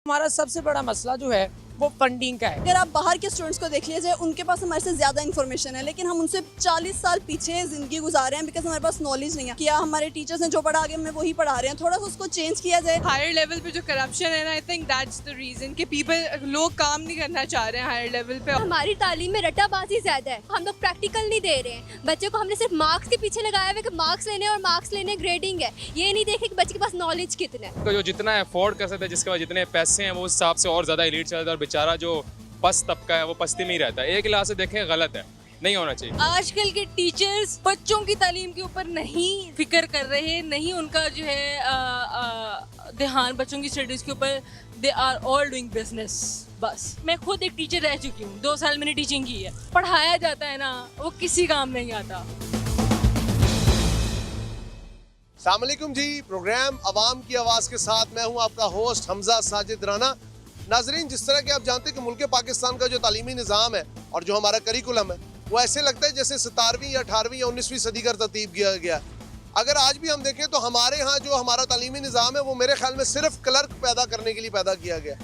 हमारा सबसे बड़ा मसला जो है वो फंडिंग का है। अगर आप बाहर के स्टूडेंट्स को देख लीजिए, उनके पास हमारे से ज़्यादा इन्फॉर्मेशन है, लेकिन हम उनसे 40 साल पीछे ज़िंदगी गुजारे हैं बिकॉज हमारे पास नॉलेज नहीं है। क्या हमारे टीचर्स ने जो पढ़ा आगे हमें वही पढ़ा रहे हैं, थोड़ा सा उसको चेंज किया जाए। हायर लेवल पे जो करप्शन है ना, I think that's the reason कि लोग काम नहीं करना चाह रहे हैं हायर लेवल पे। हमारी तालीम में रट्टाबाजी ज्यादा है, हम लोग प्रैक्टिकल नहीं दे रहे हैं। बच्चे को हमने सिर्फ मार्क्स के पीछे लगाया हुआ है कि मार्क्स लेने और मार्क्स लेने ग्रेडिंग है, ये नहीं देखे कि बच्चे के पास नॉलेज कितना है। तो जो जितना अफोर्ड कर सकते हैं, जिसके पास जितने पैसे हैं, वो उस हिसाब से और ज़्यादा एलीट चलता है और बेचारा जो पस्त तबका है वो पस्ती में ही रहता है। एक लिहाज से देखें गलत है, नहीं होना चाहिए। आजकल के टीचर्स बच्चों की तालीम के ऊपर नहीं फिक्र कर रहे, नहीं उनका जो है ध्यान बच्चों की स्टडीज के ऊपर। They are all doing business. बस मैं खुद एक टीचर रह चुकी हूँ, 2 साल मैंने टीचिंग की है। पढ़ाया जाता है ना, वो किसी काम नहीं आता। अस्सलाम वालेकुम जी, प्रोग्राम अवाम की आवाज़ के साथ मैं हूं आपका होस्ट हमजा साजिद राना। नाजरीन, जिस तरह के आप जानते हैं कि मुल्क पाकिस्तान का जो तालीमी निज़ाम है और जो हमारा करिकुलम है वो ऐसे लगता है जैसे 17वीं या 18वीं या 19वीं सदी का तरतीब किया गया। अगर आज भी हम देखें तो हमारे यहाँ जो हमारा तालीमी निज़ाम है वो मेरे ख्याल में सिर्फ क्लर्क पैदा करने के लिए पैदा किया गया।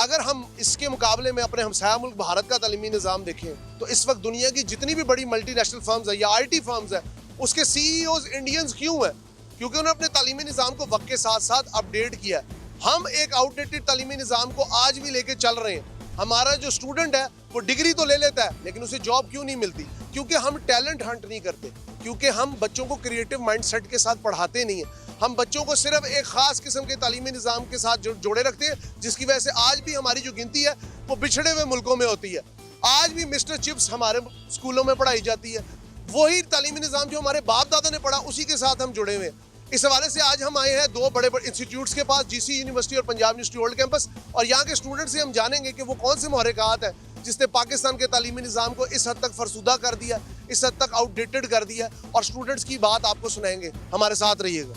अगर हम इसके मुकाबले में अपने हमसाया मुल्क भारत का तालीमी निज़ाम देखें तो इस वक्त दुनिया की जितनी भी बड़ी मल्टीनेशनल फर्म्स है या IT फर्म्स है, उसके CEOs इंडियंस क्यों हैं? क्योंकि उन्होंने अपने तालीमी निज़ाम को वक्त के साथ साथ अपडेट किया है। हम एक आउटडेटेड तालीमी निज़ाम को आज भी लेके चल रहे हैं। हमारा जो स्टूडेंट है वो डिग्री तो ले लेता है, लेकिन उसे जॉब क्यों नहीं मिलती? क्योंकि हम टैलेंट हंट नहीं करते, क्योंकि हम बच्चों को क्रिएटिव माइंडसेट के साथ पढ़ाते नहीं हैं। हम बच्चों को सिर्फ एक ख़ास किस्म के तालीमी निज़ाम के साथ जोड़े रखते हैं, जिसकी वजह से आज भी हमारी जो गिनती है वो बिछड़े हुए मुल्कों में होती है। आज भी मिस्टर चिप्स हमारे स्कूलों में पढ़ाई जाती है। वही तालीमी निज़ाम जो हमारे बाप दादा ने पढ़ा, उसी के साथ हम जुड़े हुए हैं। इस हवाले से आज हम आए हैं 2 बड़े बड़े इंस्टीट्यूट्स के पास, GC यूनिवर्सिटी और पंजाब यूनिवर्सिटी ओल्ड कैंपस, और यहाँ के स्टूडेंट से हम जानेंगे कि वो कौन से महरक़ात हैं जिसने पाकिस्तान के तालीमी निज़ाम को इस हद तक फरसुदा कर दिया, इस हद तक आउटडेटेड कर दिया, और स्टूडेंट्स की बात आपको सुनाएंगे। हमारे साथ रहिएगा।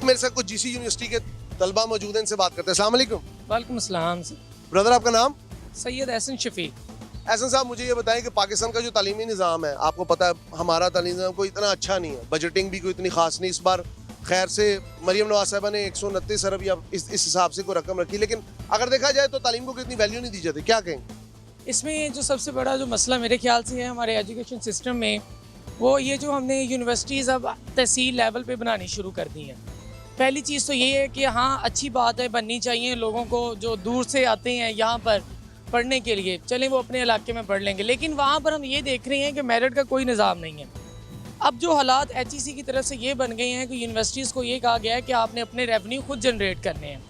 मेरे साथ कुछ GC यूनिवर्सिटी के तलबा मौजूद हैं, इनसे बात करते हैं। अस्सलाम वालेकुम। वालेकुम अस्सलाम। ब्रदर, आपका नाम? सैयद एहसन शफीक। एहसन साहब, मुझे ये बताएं कि पाकिस्तान का जो तालीमी निज़ाम है, आपको पता है हमारा तालीमी निज़ाम कोई इतना अच्छा नहीं है, बजटिंग भी कोई इतनी खास नहीं। इस बार खैर से मरियम नवाज साहबा ने 129 अरब या इस हिसाब से कोई रकम रखी, लेकिन अगर देखा जाए तो तालीम को कितनी वैल्यू नहीं दी जाती। क्या कहेंगे? इसमें जो सबसे बड़ा जो मसला मेरे ख्याल से है हमारे एजुकेशन सिस्टम में, वो ये जो हमने यूनिवर्सिटीज़ अब तहसील लेवल पे बनानी शुरू कर दी हैं। पहली चीज़ तो ये है कि हाँ, अच्छी बात है, बननी चाहिए। लोगों को जो दूर से आते हैं यहाँ पर पढ़ने के लिए, चलें वो अपने इलाके में पढ़ लेंगे, लेकिन वहाँ पर हम ये देख रहे हैं कि मेरिट का कोई निज़ाम नहीं है। अब जो हालात HEC की तरफ से ये बन गए हैं कि यूनिवर्सिटीज़ को ये कहा गया है कि आपने अपने रेवेन्यू खुद जनरेट करने हैं।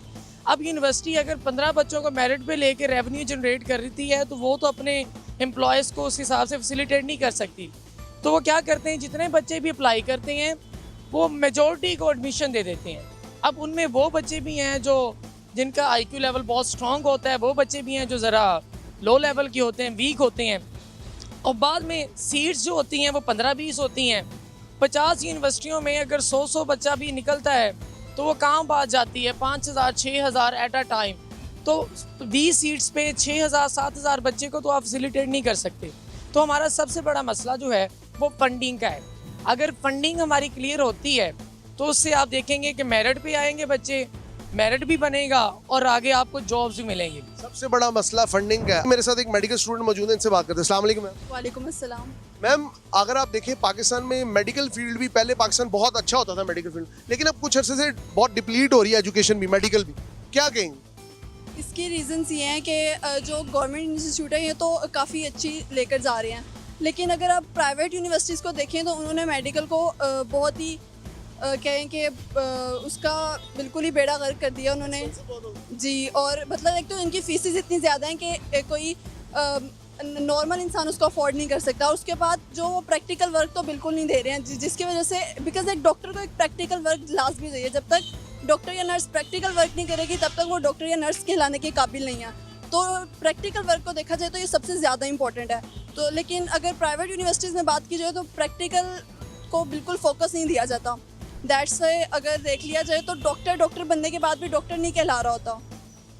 अब यूनिवर्सिटी अगर 15 बच्चों को मेरिट पे लेके रेवेन्यू जनरेट कर रही है तो वो तो अपने एम्प्लॉयज़ को उस हिसाब से फैसिलिटेट नहीं कर सकती। तो वो क्या करते हैं, जितने बच्चे भी अप्लाई करते हैं वो मेजॉरिटी को एडमिशन दे देते हैं। अब उनमें वो बच्चे भी हैं जो जिनका IQ लेवल बहुत स्ट्रॉन्ग होता है, वो बच्चे भी हैं जो ज़रा लो लेवल के होते हैं, वीक होते हैं, और बाद में सीट्स जो होती हैं वो 15-20 होती हैं। 50 यूनिवर्सिटियों में अगर 100 बच्चा भी निकलता है तो वो कहाँ बात जाती है 5000-6000 एट अ टाइम। तो 20 सीट्स पे 6000-7000 बच्चे को तो आप फैसिलिटेट नहीं कर सकते। तो हमारा सबसे बड़ा मसला जो है वो फंडिंग का है। अगर फंडिंग हमारी क्लियर होती है तो उससे आप देखेंगे कि मेरिट पे आएंगे बच्चे, मेरिट भी बनेगा और आगे आपको जॉब्स भी मिलेंगी। सबसे बड़ा मसला फंडिंग का है। मेरे साथ एक मेडिकल स्टूडेंट मौजूद है, इनसे बात करते हैं। अस्सलाम वालेकुम मैम। वालेकुम अस्सलाम। मैम, अगर आप देखें पाकिस्तान में मेडिकल फील्ड भी, पहले पाकिस्तान बहुत अच्छा होता था मेडिकल फील्ड, लेकिन अब कुछ अरसे से बहुत डिप्लीट हो रही है एजुकेशन भी, मेडिकल भी। क्या कहेंगे? इसके रीजंस ये हैं कि जो गवर्नमेंट इंस्टीट्यूट है ये तो काफ़ी अच्छी लेकर जा रहे हैं, लेकिन अगर आप प्राइवेट यूनिवर्सिटीज़ को देखें तो उन्होंने मेडिकल को बहुत ही कहें कि उसका बिल्कुल ही बेड़ा गर्क कर दिया उन्होंने जी। और मतलब एक तो इनकी फीसेस इतनी ज़्यादा हैं कि कोई नॉर्मल इंसान उसको अफोर्ड नहीं कर सकता। और उसके बाद जो वो प्रैक्टिकल वर्क तो बिल्कुल नहीं दे रहे हैं, जिसकी वजह से बिकॉज एक डॉक्टर को एक प्रैक्टिकल वर्क लाजमी चाहिए। जब तक डॉक्टर या नर्स प्रैक्टिकल वर्क नहीं करेगी तब तक वो डॉक्टर या नर्स कहलाने के काबिल नहीं है। तो प्रैक्टिकल वर्क को देखा जाए तो ये सबसे ज़्यादा इंपॉर्टेंट है। तो लेकिन अगर प्राइवेट यूनिवर्सिटीज़ में बात की जाए तो प्रैक्टिकल को बिल्कुल फोकस नहीं दिया जाता। दैट्स से अगर देख लिया जाए तो डॉक्टर बनने के बाद भी डॉक्टर नहीं कहला रहा होता।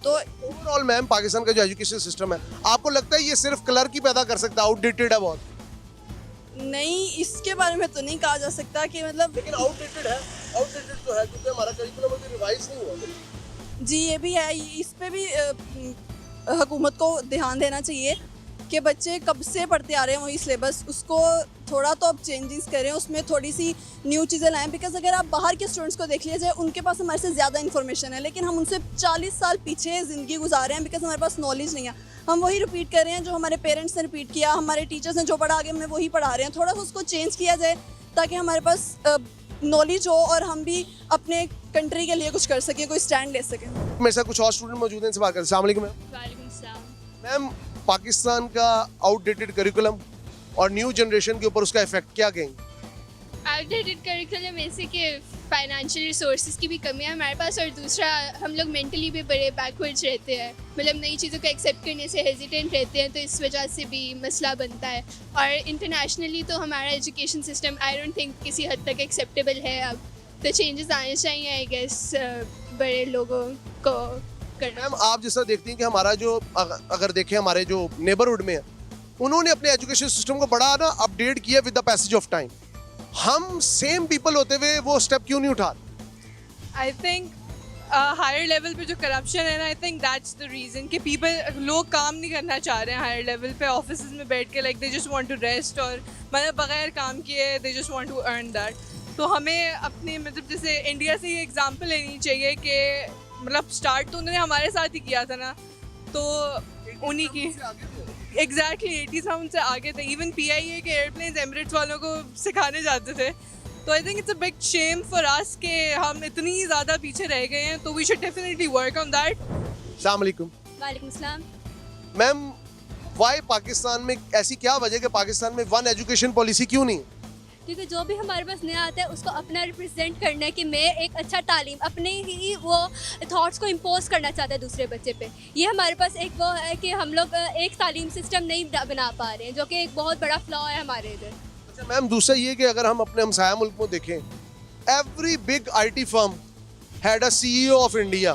तो ओवरऑल मैम, पाकिस्तान का जो एजुकेशन सिस्टम है, आपको लगता है ये सिर्फ क्लर्क ही पैदा कर सकता है, आउटडेटेड है बहुत? नहीं, इसके बारे में तो नहीं कहा जा सकता कि मतलब लेकिन आउटडेटेड है, आउटडेटेड तो है क्योंकि हमारा करिकुलम अभी रिवाइज नहीं हुआ। जी ये भी है, इस पे भी हुकूमत को ध्यान देना चाहिए कि बच्चे कब से पढ़ते आ रहे हैं वही सिलेबस, उसको थोड़ा तो अब चेंजेस करें, उसमें थोड़ी सी न्यू चीज़ें लाएं। बिकॉज अगर आप बाहर के स्टूडेंट्स को देख लीजिए, उनके पास हमारे से ज़्यादा इन्फॉर्मेशन है, लेकिन हम उनसे 40 साल पीछे ज़िंदगी गुजार रहे हैं बिकॉज हमारे पास नॉलेज नहीं है। हम वही रिपीट कर रहे हैं जो हमारे पेरेंट्स ने रिपीट किया, हमारे टीचर्स ने जो पढ़ा आगे हमें वही पढ़ा रहे हैं। थोड़ा सा उसको चेंज किया जाए ताकि हमारे पास नॉलेज हो और हम भी अपने कंट्री के लिए कुछ कर सकें, कोई स्टैंड ले सकें। मेरे साथ कुछ और स्टूडेंट मौजूद हैं, इनसे बात करते हैं। अस्सलाम वालेकुम मैम। वालेकुम सलाम। मैम, पाकिस्तान का आउटडेटेड करिकुलम और न्यू जनरेशन के ऊपर उसका इफेक्ट क्या कहेंगे? आउटडेटेड करिकुलम ऐसे कि फाइनेंशियल रिसोर्सेज की भी कमी है हमारे पास, और दूसरा हम लोग मेंटली भी बड़े बैकवर्ड्स रहते हैं, मतलब नई चीज़ों को एक्सेप्ट करने से हेजिटेंट रहते हैं, तो इस वजह से भी मसला बनता है। और इंटरनेशनली तो हमारा education system I don't think किसी हद तक एक्सेप्टेबल है अब, तो चेंजेस आने चाहिए आई गेस बड़े लोगों को करना। मैम, आप जैसा देखती हैं कि हमारा जो अगर देखें हमारे जो नेबरहुड में है, उन्होंने अपने एजुकेशन सिस्टम को बड़ा ना अपडेट किया with the passage of time. हम सेम पीपल होते हुए वो स्टेप क्यों नहीं उठा? आई थिंक हायर लेवल पे जो करप्शन है ना, I think that's the reason कि लोग काम नहीं करना चाह रहे हैं हायर लेवल पे, ऑफिस में बैठ के like they just want to rest, और मतलब बगैर काम किए they just want to earn that. तो हमें अपने मतलब जैसे इंडिया से ये एग्जांपल लेनी चाहिए कि मतलब स्टार्ट तो उन्होंने हमारे साथ ही किया था ना, तो उन्हीं की एग्जैक्टली 80s हम उनसे आगे थे। इवन PIA के एयरप्लेन्स एमिरेट्स वालों को सिखाने जाते थे। तो I think it's a big shame for us कि हम इतनी ज़्यादा पीछे रह गए हैं, तो we should definitely work on that. अस्सलाम वालेकुम वालेकुम सलाम। मैम, वाई पाकिस्तान में ऐसी क्या वजह कि पाकिस्तान में वन एजुकेशन पॉलिसी क्यों नहीं? क्योंकि जो भी हमारे पास नया आता है उसको अपना रिप्रेजेंट करना है कि मैं एक अच्छा तालीम अपने ही वो थॉट्स को इम्पोज करना चाहता है दूसरे बच्चे पे। ये हमारे पास एक वो है कि हम लोग एक तालीम सिस्टम नहीं बना पा रहे हैं, जो कि एक बहुत बड़ा फ्लॉ है हमारे इधर। अच्छा मैम, दूसरा ये कि अगर हम अपने हमसाया मुल्क में देखें, every big IT firm had a CEO of India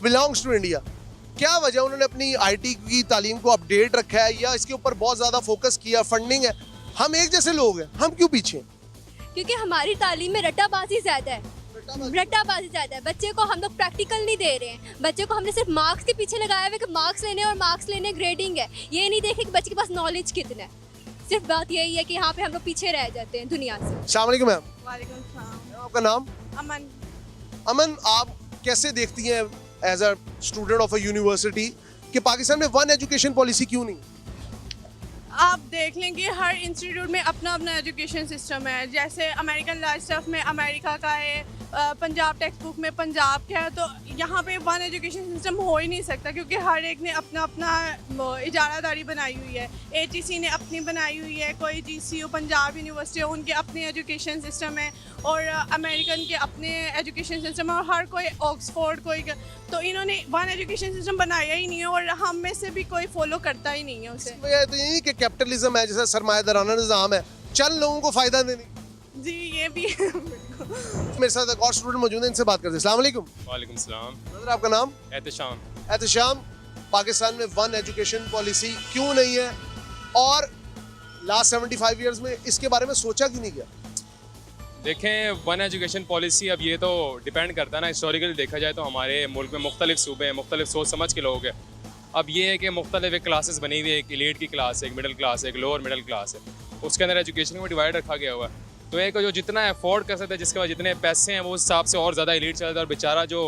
belongs to India. क्या वजह उन्होंने अपनी IT की तालीम को अपडेट रखा है या इसके ऊपर बहुत ज़्यादा फोकस किया? फंडिंग है, हम एक जैसे लोग हैं, हम क्यों पीछे? क्योंकि हमारी तालीम में रट्टाबाजी ज़्यादा है, रट्टाबाजी ज़्यादा है। बच्चे को हम लोग प्रैक्टिकल नहीं दे रहे हैं, बच्चे को हमने सिर्फ मार्क्स के पीछे लगाया हुआ है कि मार्क्स लेने और मार्क्स लेने ग्रेडिंग है, ये नहीं देखे कि बच्चे के पास नॉलेज कितना है। सिर्फ बात यही है कि यहाँ पे हम लोग पीछे रह जाते हैं दुनिया से। अस्सलाम वालेकुम मैम। वालेकुम सलाम। आपका नाम? अमन। अमन, आप कैसे देखती हैं as a student of a university कि पाकिस्तान में वन एजुकेशन पॉलिसी क्यों नहीं? आप देख लें कि हर इंस्टीट्यूट में अपना अपना एजुकेशन सिस्टम है। जैसे अमेरिकन लॉ स्टफ में अमेरिका का है, पंजाब टेक्स्ट बुक में पंजाब का है, तो यहाँ पे वन एजुकेशन सिस्टम हो ही नहीं सकता क्योंकि हर एक ने अपना अपना इजारादारी बनाई हुई है। ATC ने अपनी बनाई हुई है, कोई GCU पंजाब यूनिवर्सिटी है, उनके अपने एजुकेशन सिस्टम है, और अमेरिकन के अपने एजुकेशन सिस्टम है, और हर कोई ऑक्सफोर्ड कोई, तो इन्होंने वन एजुकेशन सिस्टम बनाया ही नहीं है और हम में से भी कोई फॉलो करता ही नहीं है उसे। वजह तो यही कि कैपिटलिज्म है, जैसा सरमायादाराना निज़ाम है, चंद लोगों को फ़ायदा देने। जी ये भी है। मेरे साथ एक और स्टूडेंट मौजूद हैं, इनसे बात करते हैं। अस्सलाम वालेकुम। वालेकुम सलाम। ब्रदर, आपका नाम? एहतशाम। एहतशाम, पाकिस्तान में वन एजुकेशन पॉलिसी क्यों नहीं है और लास्ट 75 ईयर्स में इसके बारे में सोचा क्यों नहीं गया? देखें, वन एजुकेशन पॉलिसी अब ये तो डिपेंड करता है ना, हिस्टोरिकली देखा जाए तो हमारे मुल्क में मुख्तलिफ सूबे हैं, मुख्तलिफ सोच समझ के लोग हैं। अब ये है कि मुख्तलिफ क्लासेस बनी हुई है, एक एलीट की क्लास है, एक मिडिल क्लास है, एक लोअर मिडिल क्लास है, उसके अंदर एजुकेशन को डिवाइड रखा गया हुआ है। तो एक जो जितना अफोर्ड कर सकता है, जिसके पास जितने पैसे हैं, वो उस हिसाब से और ज़्यादा एलीट चलता है, और बेचारा जो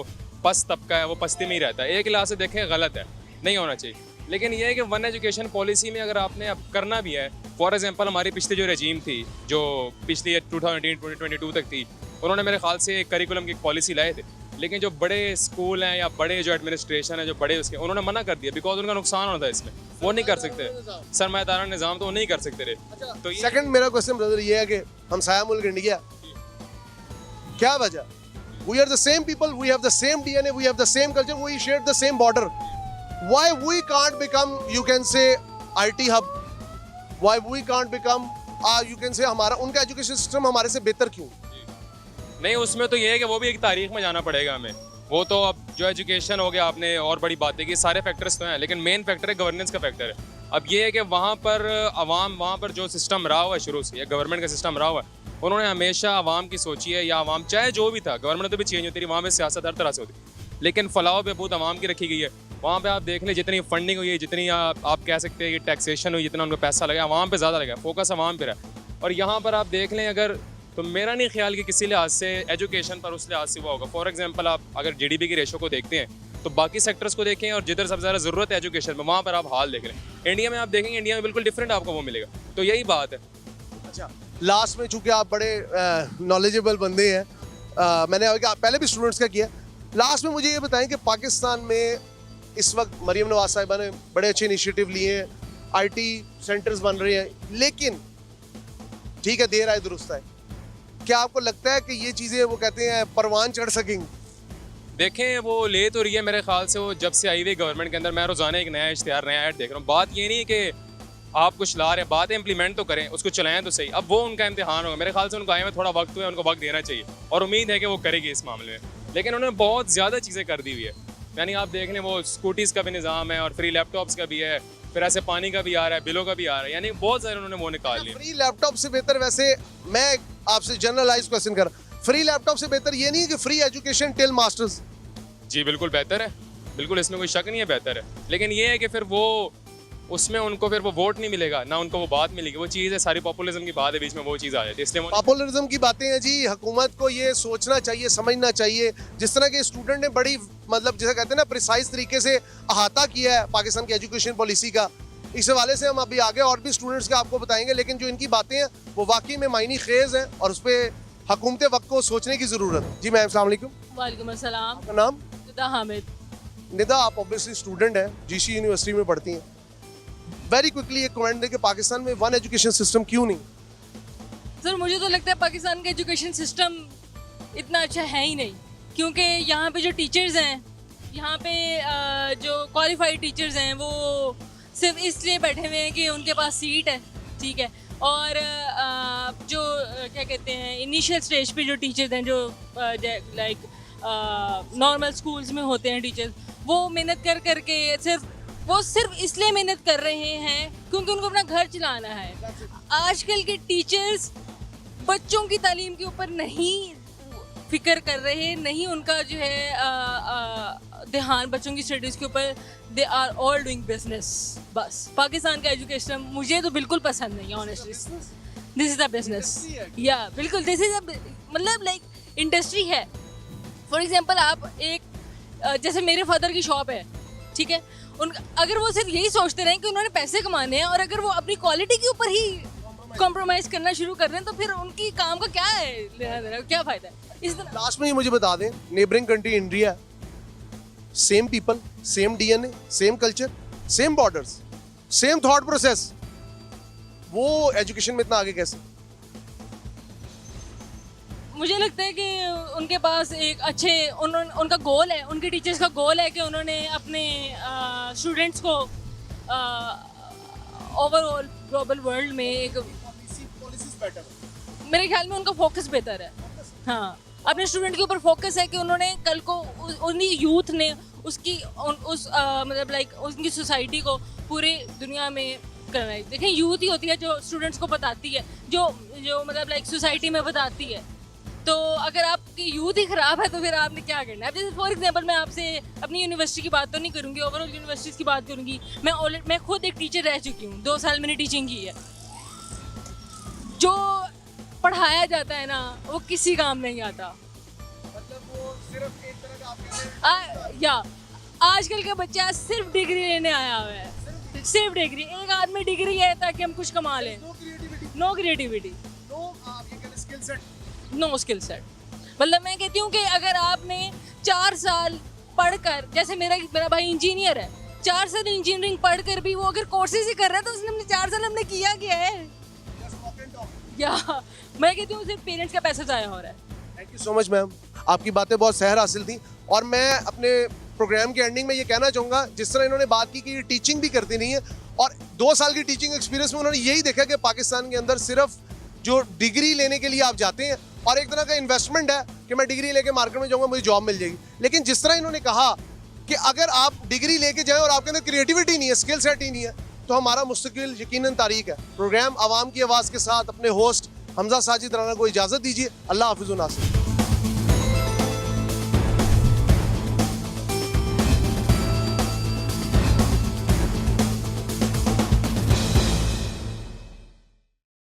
पस्त तबका है वो पस्ती में ही रहता है। एक लिहाज से देखें गलत है, नहीं होना चाहिए। लेकिन ये है कि वन एजुकेशन पॉलिसी में अगर आपने अब करना भी है, फॉर एग्जांपल हमारी पिछली जो रजीम थी, जो पिछली 2018-2022 तक थी, उन्होंने मेरे ख्याल से एक करिकुलम की पॉलिसी लाए थे, लेकिन जो बड़े स्कूल हैं या बड़े जो एडमिनिस्ट्रेशन है, जो बड़े उसके, उन्होंने मना कर दिया बिकॉज उनका नुकसान होता है इसमें, वो नहीं कर सकते। सरमायादाराना निज़ाम तो वो नहीं कर सकते रहे। तो ये सेकंड मेरा क्वेश्चन ब्रदर ये है कि हमसाया मुल्क इंडिया, क्या वजह? We are the same people, we have the same DNA, we have the same culture, we share the same border. Why we can't become, you can say, IT hub? Why we can't become, you can say, हमारा उनका education system हमारे से बेहतर क्यों? नहीं, उसमें तो ये है कि वो भी एक तारीख में जाना पड़ेगा हमें। वो तो अब जो एजुकेशन हो गया, आपने और बड़ी बातें की, सारे फैक्टर्स तो हैं, लेकिन मेन फैक्टर है गवर्नेंस का फैक्टर है। अब ये है कि वहाँ पर अवाम, वहाँ पर जो सिस्टम रहा हुआ है शुरू से, या गवर्नमेंट का सिस्टम रहा हुआ है, उन्होंने हमेशा आवाम की सोची है, या आवाम चाहे जो भी था, गवर्नमेंट तो भी चेंज होती रही, वहाँ पे सियासत हर तरह से होती, लेकिन फलाह बहबूद आवाम की रखी गई है। वहाँ पे आप देख लें जितनी फंडिंग हुई है, जितनी आप कह सकते हैं कि टैक्सेशन हुई, जितना उनको पैसा लगा आवाम पे ज़्यादा लगा, फोकस आवाम पे रहा। और यहाँ पर आप देख लें अगर, तो मेरा नहीं ख्याल कि किसी लिहाज से एजुकेशन पर उस लिहाज से हुआ होगा। फॉर एग्जांपल आप अगर जीडीपी की रेशो को देखते हैं तो बाकी सेक्टर्स को देखें और जिधर सबसे ज़्यादा ज़रूरत है एजुकेशन में, वहाँ पर आप हाल देख लें। इंडिया में आप देखेंगे, इंडिया में बिल्कुल डिफरेंट आपको वो मिलेगा। तो यही बात है। अच्छा, लास्ट में चूंकि आप बड़े नॉलेजेबल बंदे हैं, मैंने पहले भी स्टूडेंट्स का किया, लास्ट में मुझे ये बताएं कि पाकिस्तान में इस वक्त मरीम नवाज साहिबा ने बड़े अच्छे इनिशिएटिव लिए हैं, आईटी सेंटर्स बन रहे हैं, लेकिन ठीक है देर आए दुरुस्त आए, क्या आपको लगता है कि ये चीज़ें वो कहते हैं परवान चढ़ सकेंगी? देखें वो ले तो रही है मेरे ख्याल से, वो जब से आई हुई गवर्नमेंट के अंदर, मैं रोज़ाना एक नया इश्तिहार, नया ऐड देख रहा हूँ। बात ये नहीं है कि आप कुछ ला रहे हैं, बात इम्प्लीमेंट तो करें, उसको चलाएं तो सही। अब वो उनका इम्तिहान होगा मेरे ख्याल से, उनको आए में थोड़ा वक्त हुआ है, उनको वक्त देना चाहिए और उम्मीद है कि वो करेगी इस मामले में। लेकिन उन्होंने बहुत ज़्यादा चीज़ें कर दी हुई है, यानी आप देख लें वो स्कूटीज़ का भी निज़ाम है और फ्री लैपटॉप्स का भी है, फिर ऐसे पानी का भी आ रहा है, बिलों का भी आ रहा है, यानी बहुत सारे उन्होंने वो निकाल लिया। फ्री लैपटॉप से बेहतर, वैसे मैं आपसे जनरलाइज क्वेश्चन कर रहा हूं, फ्री लैपटॉप से बेहतर ये नहीं है कि फ्री एजुकेशन टिल मास्टर्स? जी बिल्कुल बेहतर है, बिल्कुल इसमें कोई शक नहीं है, बेहतर है। लेकिन ये है कि फिर वो उसमें उनको फिर वो वोट नहीं मिलेगा, ना उनको वो बात मिलेगी। वो चीज़ है, सारी पॉपुलिज्म की बात है, बीच में वो चीज़ आ जाती है, इसलिए पॉपुलरिज्म की बातें हैं जी। हुकूमत को ये सोचना चाहिए, समझना चाहिए, जिस तरह के स्टूडेंट ने बड़ी मतलब जैसे कहते हैं ना प्रिसाइज तरीके से अहाता किया है पाकिस्तान की एजुकेशन पॉलिसी का, इस हवाले से हम अभी आगे और भी स्टूडेंट्स का आपको बताएंगे। लेकिन जो इनकी बातें हैं वो वाकई में मायनी खेज हैं और उस पर हुकूमत वक्त को सोचने की ज़रूरत है। जी मैम, अस्सलाम वालेकुम। वालेकुम अस्सलाम। आपका नाम? निदा हामिद। निदा, आप ऑब्वियसली स्टूडेंट हैं, जीसी यूनिवर्सिटी में पढ़ती हैं। वेरी क्विकली एक कमेंट दें कि पाकिस्तान में वन एजुकेशन सिस्टम क्यों नहीं? सर मुझे तो लगता है पाकिस्तान का एजुकेशन सिस्टम इतना अच्छा है ही नहीं, क्योंकि यहाँ पे जो टीचर्स हैं, यहाँ पे जो क्वालिफाइड टीचर्स हैं वो सिर्फ इसलिए बैठे हुए हैं कि उनके पास सीट है, ठीक है। और जो क्या कहते हैं इनिशियल स्टेज पे जो टीचर्स हैं, जो लाइक नॉर्मल स्कूल्स में होते हैं टीचर्स, वो मेहनत कर करके सिर्फ इसलिए मेहनत कर रहे हैं क्योंकि उनको अपना घर चलाना है। आजकल के टीचर्स बच्चों की तालीम के ऊपर नहीं फिक्र कर रहे, नहीं उनका जो है ध्यान बच्चों की स्टडीज़ के ऊपर, they are all doing business. बस पाकिस्तान का एजुकेशन मुझे तो बिल्कुल पसंद नहीं है, honestly. This is the business, या बिल्कुल दिस इज़ मतलब लाइक इंडस्ट्री है। फॉर एग्जांपल आप एक जैसे मेरे फादर की शॉप है, ठीक है, अगर वो सिर्फ यही सोचते रहें कि उन्होंने पैसे कमाने हैं और अगर वो अपनी क्वालिटी के ऊपर ही कॉम्प्रोमाइज़ करना शुरू कर रहे हैं तो फिर उनकी काम का क्या है लेना देना, क्या फ़ायदा है? इस तरह लास्ट में ये मुझे बता दें, neighbouring country India, same people, same DNA, same culture, same borders, same thought process, वो एजुकेशन में इतना आगे कैसे? मुझे लगता है कि उनके पास एक अच्छे उनका गोल है, उनके टीचर्स का गोल है कि उन्होंने अपने स्टूडेंट्स को ओवरऑल ग्लोबल वर्ल्ड में एक मेरे ख्याल में उनका फोकस बेहतर है। हाँ, अपने स्टूडेंट के ऊपर फोकस है कि उन्होंने कल को उन्हीं यूथ ने उसकी मतलब लाइक उनकी सोसाइटी को पूरी दुनिया में करना है। देखें, यूथ ही होती है जो स्टूडेंट्स को बताती है, जो मतलब लाइक सोसाइटी में बताती है। तो अगर आपकी यूथ ही ख़राब है तो फिर आपने क्या करना है? जैसे फॉर एग्जांपल मैं आपसे अपनी यूनिवर्सिटी की बात तो नहीं करूँगी, ओवरऑल यूनिवर्सिटीज़ की बात करूँगी। मैं खुद एक टीचर रह चुकी हूँ, 2 साल मैंने टीचिंग की है। जो पढ़ाया जाता है ना वो किसी काम नहीं आता। मतलब वो सिर्फ एक तरह का या आजकल का बच्चा सिर्फ डिग्री लेने आया हुआ है, सिर्फ डिग्री। एक आदमी डिग्री है ताकि हम कुछ कमा लें, no creativity, no skill set. मतलब मैं कहती हूँ कि अगर आपने 4 साल पढ़कर, जैसे मेरा भाई इंजीनियर है, 4 साल इंजीनियरिंग पढ़कर भी वो अगर कोर्सेज ही कर रहा है तो उसने 4 साल हमने किया क्या है? या मैं कहती हूँ सिर्फ पेरेंट्स का पैसा ज़ाया हो रहा है। Thank you so much ma'am, आपकी बातें बहुत सहर हासिल थी। और मैं अपने प्रोग्राम के एंडिंग में ये कहना चाहूँगा, जिस तरह इन्होंने बात की कि ये टीचिंग भी करती नहीं है, और 2 साल की टीचिंग एक्सपीरियंस में उन्होंने यही देखा कि पाकिस्तान के अंदर सिर्फ जो डिग्री लेने के लिए आप जाते हैं और एक तरह का इन्वेस्टमेंट है कि मैं डिग्री लेके मार्केट में जाऊँगा, मुझे जॉब मिल जाएगी। लेकिन जिस तरह इन्होंने कहा कि अगर आप डिग्री लेके जाएं और आपके अंदर क्रिएटिविटी नहीं है, स्किल सेट ही नहीं है, तो हमारा मुस्तकिल यकीनन तारीख है। प्रोग्राम आवाम की आवाज़ के साथ अपने होस्ट हमजा साजिद राना को इजाज़त दीजिए। अल्लाह हाफिज़ नासिर।